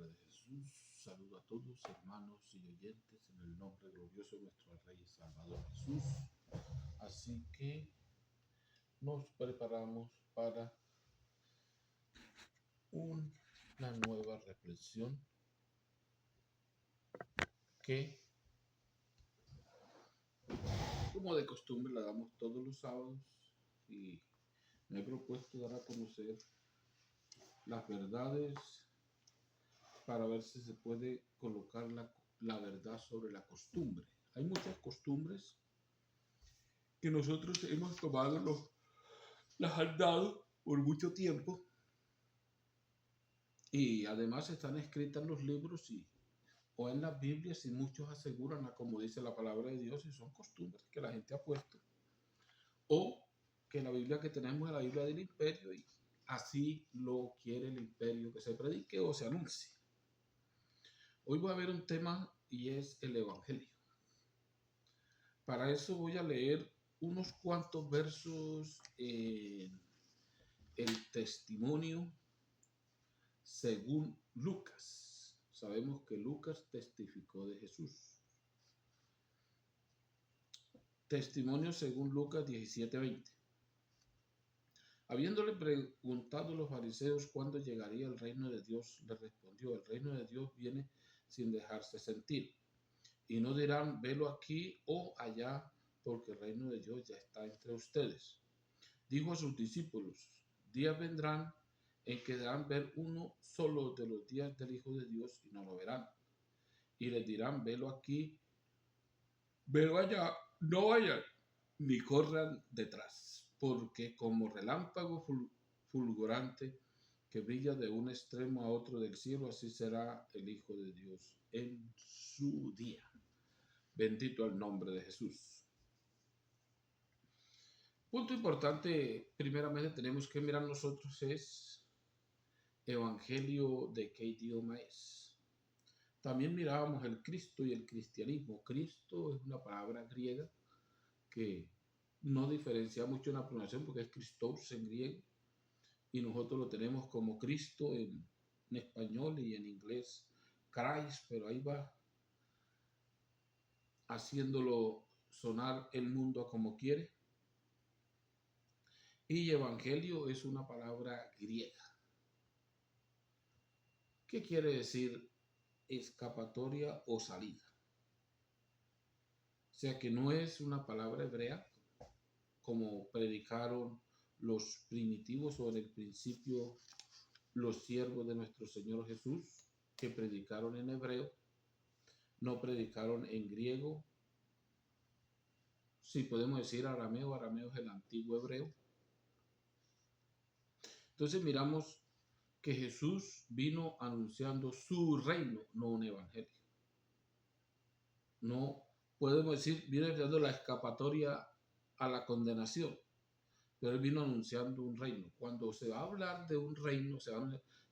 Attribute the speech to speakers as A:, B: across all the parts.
A: nombre de Jesús. Saludo a todos, hermanos y oyentes, en el nombre glorioso de nuestro Rey y Salvador Jesús. Así que nos preparamos para una nueva reflexión que, como de costumbre, la damos todos los sábados y me he propuesto dar a conocer las verdades para ver si se puede colocar la verdad sobre la costumbre. Hay muchas costumbres que nosotros hemos tomado, las han dado por mucho tiempo y además están escritas en los libros o en las Biblias, y muchos aseguran, como dice la palabra de Dios, y son costumbres que la gente ha puesto, o que la Biblia que tenemos es la Biblia del imperio y así lo quiere el imperio que se predique o se anuncie. Hoy voy a ver un tema y es el Evangelio. Para eso voy a leer unos cuantos versos en el testimonio según Lucas. Sabemos que Lucas testificó de Jesús. Testimonio según Lucas 17:20. Habiéndole preguntado los fariseos cuándo llegaría el reino de Dios, le respondió: el reino de Dios viene sin dejarse sentir. Y no dirán, velo aquí o allá, porque el reino de Dios ya está entre ustedes. Dijo a sus discípulos: días vendrán en que deberán ver uno solo de los días del Hijo de Dios y no lo verán. Y les dirán, velo aquí, velo allá, no vayan, ni corran detrás, porque como relámpago fulgurante que brilla de un extremo a otro del cielo, así será el Hijo de Dios en su día. Bendito el nombre de Jesús. Punto importante, primeramente tenemos que mirar nosotros es Evangelio, de qué idioma es. También mirábamos el Cristo y el cristianismo. Cristo es una palabra griega que no diferencia mucho en la pronunciación porque es Christos en griego y nosotros lo tenemos como Cristo en español y en inglés Christ, pero ahí va haciéndolo sonar el mundo como quiere. Y evangelio es una palabra griega. ¿Qué quiere decir escapatoria o salida? O sea que no es una palabra hebrea como predicaron los primitivos o en el principio los siervos de nuestro Señor Jesús, que predicaron en hebreo, no predicaron en griego. Sí, podemos decir arameo. Arameo es el antiguo hebreo. Entonces miramos que Jesús vino anunciando su reino, no un evangelio. No podemos decir, vino anunciando la escapatoria a la condenación, pero él vino anunciando un reino. Cuando se va a hablar de un reino,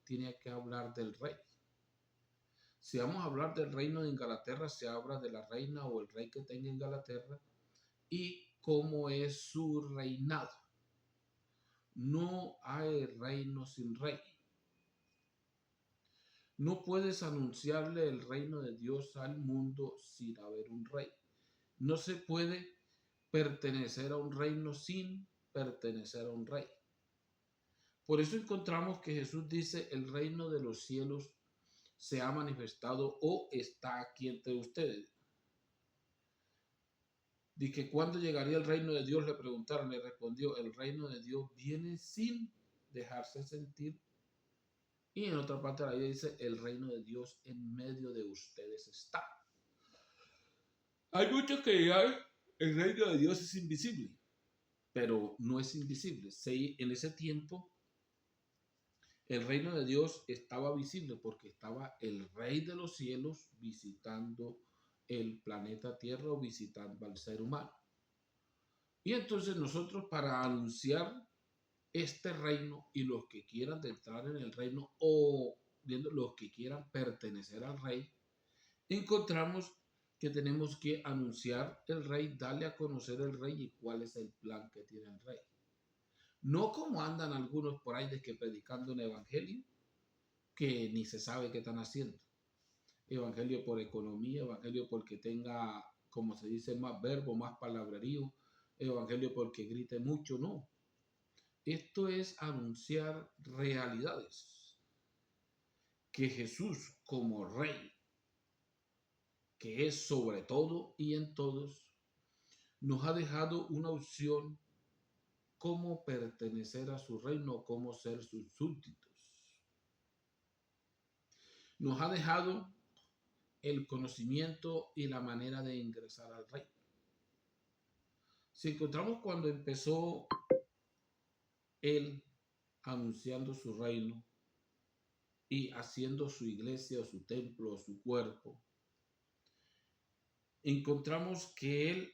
A: tiene que hablar del rey. Si vamos a hablar del reino de Inglaterra, se habla de la reina o el rey que tenga Inglaterra y cómo es su reinado. No hay reino sin rey. No puedes anunciarle el reino de Dios al mundo sin haber un rey. No se puede pertenecer a un reino sin pertenecer a un rey. Por eso encontramos que Jesús dice, el reino de los cielos se ha manifestado o está aquí entre ustedes. De que cuando llegaría el reino de Dios, le preguntaron, le respondió, el reino de Dios viene sin dejarse sentir. Y en otra parte de la Biblia dice, el reino de Dios en medio de ustedes está. Hay muchos que digan, el reino de Dios es invisible, pero no es invisible. En ese tiempo, el reino de Dios estaba visible porque estaba el Rey de los cielos visitando el planeta Tierra o visitando al ser humano. Y entonces nosotros, para anunciar este reino y los que quieran entrar en el reino o los que quieran pertenecer al rey, encontramos que tenemos que anunciar el rey, darle a conocer el rey y cuál es el plan que tiene el rey. No como andan algunos por ahí de que predicando un evangelio, que ni se sabe qué están haciendo. Evangelio por economía, evangelio porque tenga, como se dice, más verbo, más palabrerío, evangelio porque grite mucho, no. Esto es anunciar realidades, que Jesús como Rey, que es sobre todo y en todos, nos ha dejado una opción cómo pertenecer a su reino, cómo ser sus súbditos. Nos ha dejado el conocimiento y la manera de ingresar al reino. Si encontramos cuando empezó él anunciando su reino y haciendo su iglesia o su templo o su cuerpo, encontramos que él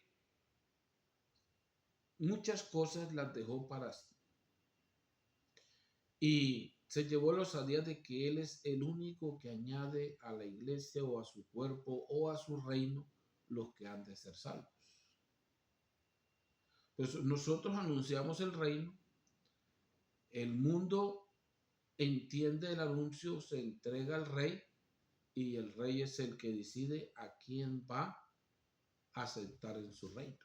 A: muchas cosas las dejó para sí. Y se llevó la osadía de que él es el único que añade a la iglesia o a su cuerpo o a su reino los que han de ser salvos. Pues nosotros anunciamos el reino, el mundo entiende el anuncio, se entrega al rey y el rey es el que decide a quién va a aceptar en su reino.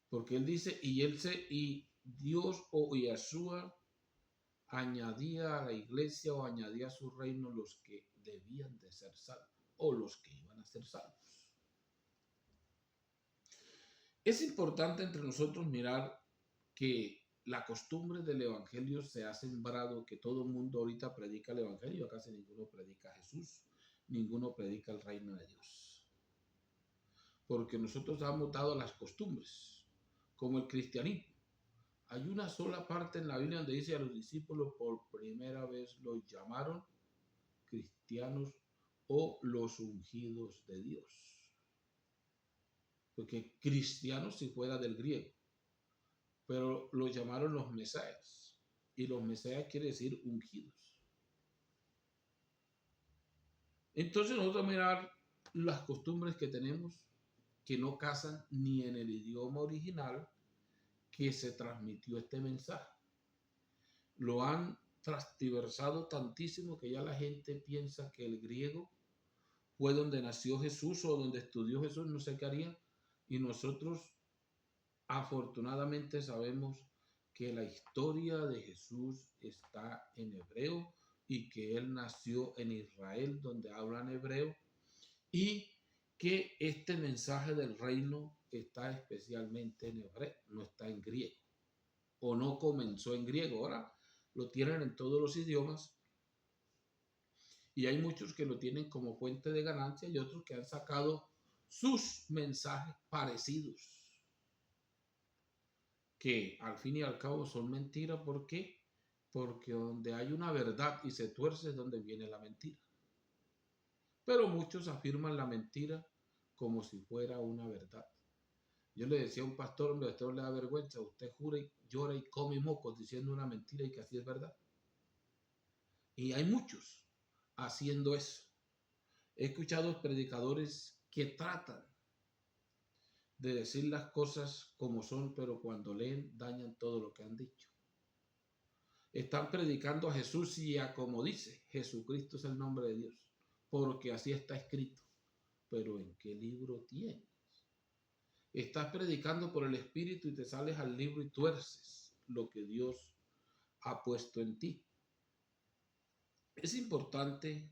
A: Porque él dice, y Dios o Yeshua añadía a la iglesia o añadía a su reino los que debían de ser salvos o los que iban a ser salvos. Es importante entre nosotros mirar que la costumbre del evangelio se ha sembrado, que todo el mundo ahorita predica el evangelio, casi ninguno predica a Jesús, ninguno predica el reino de Dios. Porque nosotros hemos dado las costumbres, como el cristianismo. Hay una sola parte en la Biblia donde dice a los discípulos por primera vez los llamaron cristianos o los ungidos de Dios. Porque cristianos si fuera del griego, pero los llamaron los mesías. Y los mesías quiere decir ungidos. Entonces nosotros mirar las costumbres que tenemos que no casan ni en el idioma original que se transmitió este mensaje. Lo han transversado tantísimo que ya la gente piensa que el griego fue donde nació Jesús o donde estudió Jesús, no sé qué haría. Y nosotros afortunadamente sabemos que la historia de Jesús está en hebreo y que él nació en Israel, donde hablan hebreo, y que este mensaje del reino está especialmente en hebreo, no está en griego, o no comenzó en griego. Ahora lo tienen en todos los idiomas y hay muchos que lo tienen como fuente de ganancia y otros que han sacado sus mensajes parecidos, que al fin y al cabo son mentiras. ¿Por qué? Porque donde hay una verdad y se tuerce es donde viene la mentira. Pero muchos afirman la mentira como si fuera una verdad. Yo le decía a un pastor, hombre, a usted le da vergüenza, usted jura y llora y come mocos diciendo una mentira y que así es verdad. Y hay muchos haciendo eso. He escuchado predicadores que tratan de decir las cosas como son, pero cuando leen dañan todo lo que han dicho. Están predicando a Jesús y a como dice, Jesucristo es el nombre de Dios, porque así está escrito. Pero ¿en qué libro tienes? Estás predicando por el Espíritu y te sales al libro y tuerces lo que Dios ha puesto en ti. Es importante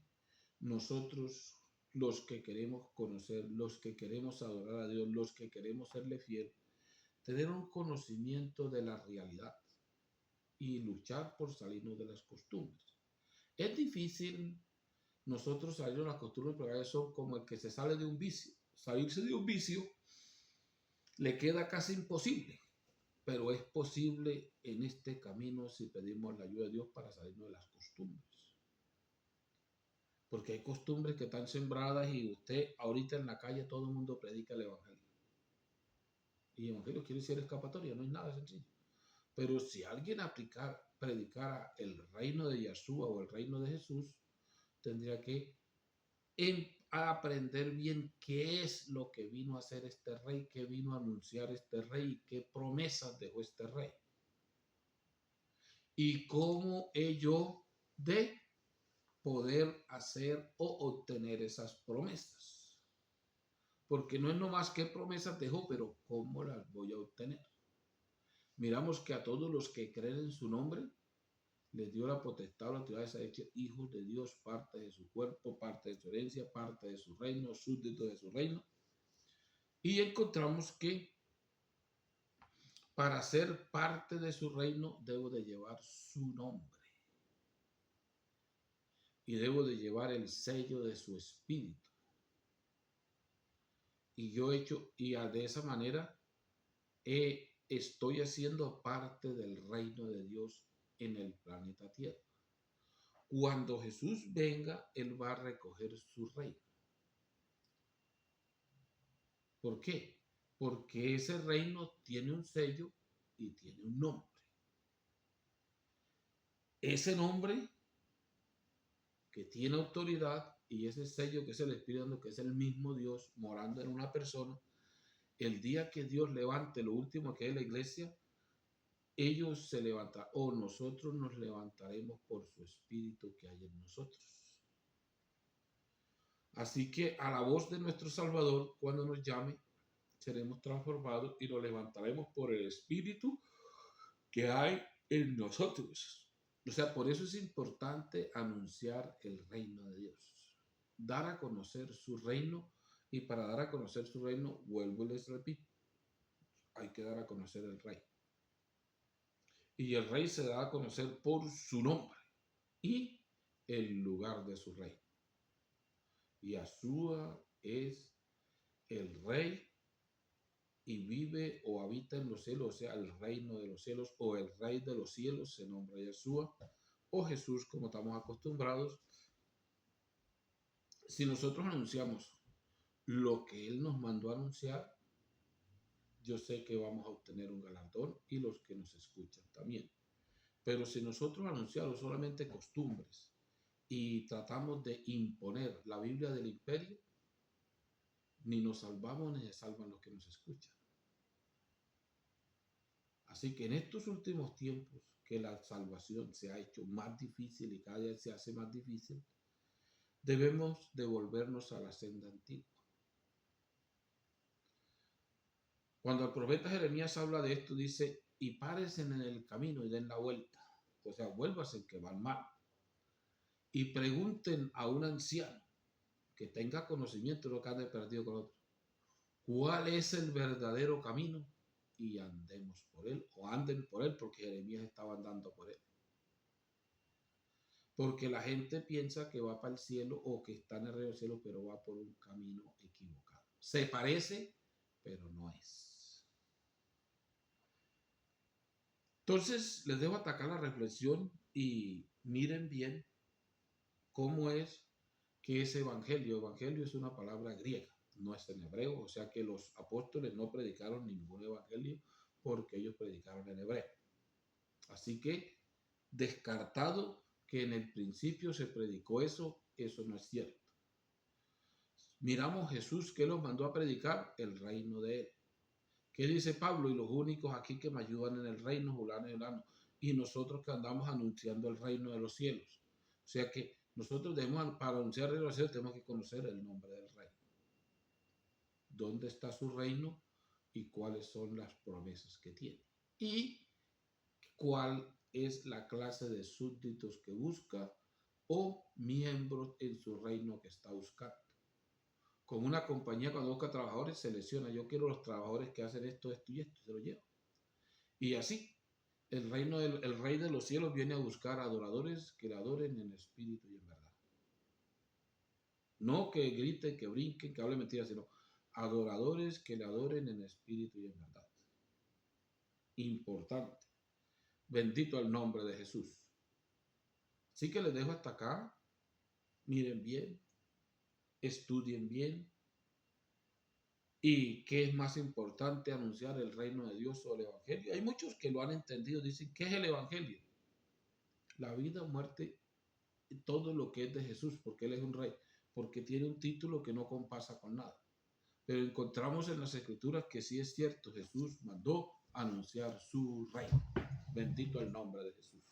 A: nosotros, los que queremos conocer, los que queremos adorar a Dios, los que queremos serle fiel, tener un conocimiento de la realidad y luchar por salirnos de las costumbres. Es difícil nosotros salir de las costumbres, pero eso como el que se sale de un vicio. Salirse de un vicio le queda casi imposible, pero es posible en este camino si pedimos la ayuda de Dios para salirnos de las costumbres. Porque hay costumbres que están sembradas y usted ahorita en la calle todo el mundo predica el evangelio. Y el evangelio quiere decir escapatoria, no es nada sencillo. Pero si alguien predicara el reino de Yeshua o el reino de Jesús, tendría que aprender bien qué es lo que vino a hacer este rey, qué vino a anunciar este rey, qué promesas dejó este rey. y cómo ello de poder hacer o obtener esas promesas. Porque no es nomás qué promesas dejó, pero cómo las voy a obtener. Miramos que a todos los que creen en su nombre, les dio la potestad, la autoridad de ser hechos hijos de Dios, parte de su cuerpo, parte de su herencia, parte de su reino, súbdito de su reino. Y encontramos que para ser parte de su reino debo de llevar su nombre. Y debo de llevar el sello de su espíritu. Y yo he hecho, y de esa manera estoy haciendo parte del reino de Dios en el planeta Tierra. Cuando Jesús venga, Él va a recoger su reino. ¿Por qué? Porque ese reino tiene un sello y tiene un nombre. Ese nombre que tiene autoridad y ese sello que es el Espíritu Santo, que es el mismo Dios morando en una persona, el día que Dios levante lo último que es la iglesia, ellos se levantarán o nosotros nos levantaremos por su Espíritu que hay en nosotros. Así que a la voz de nuestro Salvador, cuando nos llame, seremos transformados y nos levantaremos por el Espíritu que hay en nosotros. O sea, por eso es importante anunciar el reino de Dios, dar a conocer su reino, y para dar a conocer su reino, vuelvo y les repito, hay que dar a conocer el rey. Y el rey se da a conocer por su nombre y el lugar de su reino. Yahshua es el rey y vive o habita en los cielos, o sea, el reino de los cielos o el rey de los cielos se nombra Yahshua o Jesús, como estamos acostumbrados. Si nosotros anunciamos lo que Él nos mandó a anunciar, yo sé que vamos a obtener un galardón y los que nos escuchan también. Pero si nosotros anunciamos solamente costumbres y tratamos de imponer la Biblia del imperio, ni nos salvamos ni se salvan los que nos escuchan. Así que en estos últimos tiempos que la salvación se ha hecho más difícil y cada día se hace más difícil, debemos devolvernos a la senda antigua. Cuando el profeta Jeremías habla de esto, dice, y párense en el camino y den la vuelta. O sea, vuélvanse que van mal. Y pregunten a un anciano que tenga conocimiento de lo que ande perdido con otro. ¿Cuál es el verdadero camino? Y andemos por él, o anden por él, porque Jeremías estaba andando por él. Porque la gente piensa que va para el cielo o que está en el reino del cielo, pero va por un camino equivocado. Se parece, pero no es. Entonces, les dejo atacar la reflexión y miren bien cómo es que es evangelio. Evangelio es una palabra griega, no es en hebreo, o sea que los apóstoles no predicaron ningún evangelio porque ellos predicaron en hebreo. Así que, descartado que en el principio se predicó eso no es cierto. Miramos Jesús que los mandó a predicar el reino de él. ¿Qué dice Pablo? Y los únicos aquí que me ayudan en el reino, fulano y fulano, y nosotros que andamos anunciando el reino de los cielos. O sea que nosotros debemos, para anunciar el reino de los cielos, tenemos que conocer el nombre del rey. ¿Dónde está su reino? Y cuáles son las promesas que tiene. Y cuál es la clase de súbditos que busca o miembros en su reino que está buscando. Con una compañía, cuando busca trabajadores, selecciona, yo quiero los trabajadores que hacen esto, esto y esto, se lo lleva. Y así, el rey de los cielos viene a buscar adoradores que le adoren en espíritu y en verdad. No que griten, que brinquen, que hablen mentiras, sino adoradores que le adoren en espíritu y en verdad. Importante. Bendito el nombre de Jesús. Así que les dejo hasta acá. Miren bien, estudien bien. ¿Y qué es más importante, anunciar el reino de Dios o el evangelio? Hay muchos que lo han entendido, dicen, ¿qué es el evangelio? La vida, muerte, todo lo que es de Jesús, porque Él es un rey, porque tiene un título que no compasa con nada. Pero encontramos en las escrituras que sí es cierto, Jesús mandó anunciar su reino. Bendito el nombre de Jesús.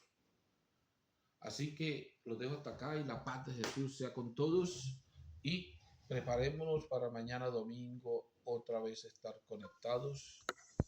A: Así que los dejo hasta acá y la paz de Jesús sea con todos y preparémonos para mañana domingo otra vez estar conectados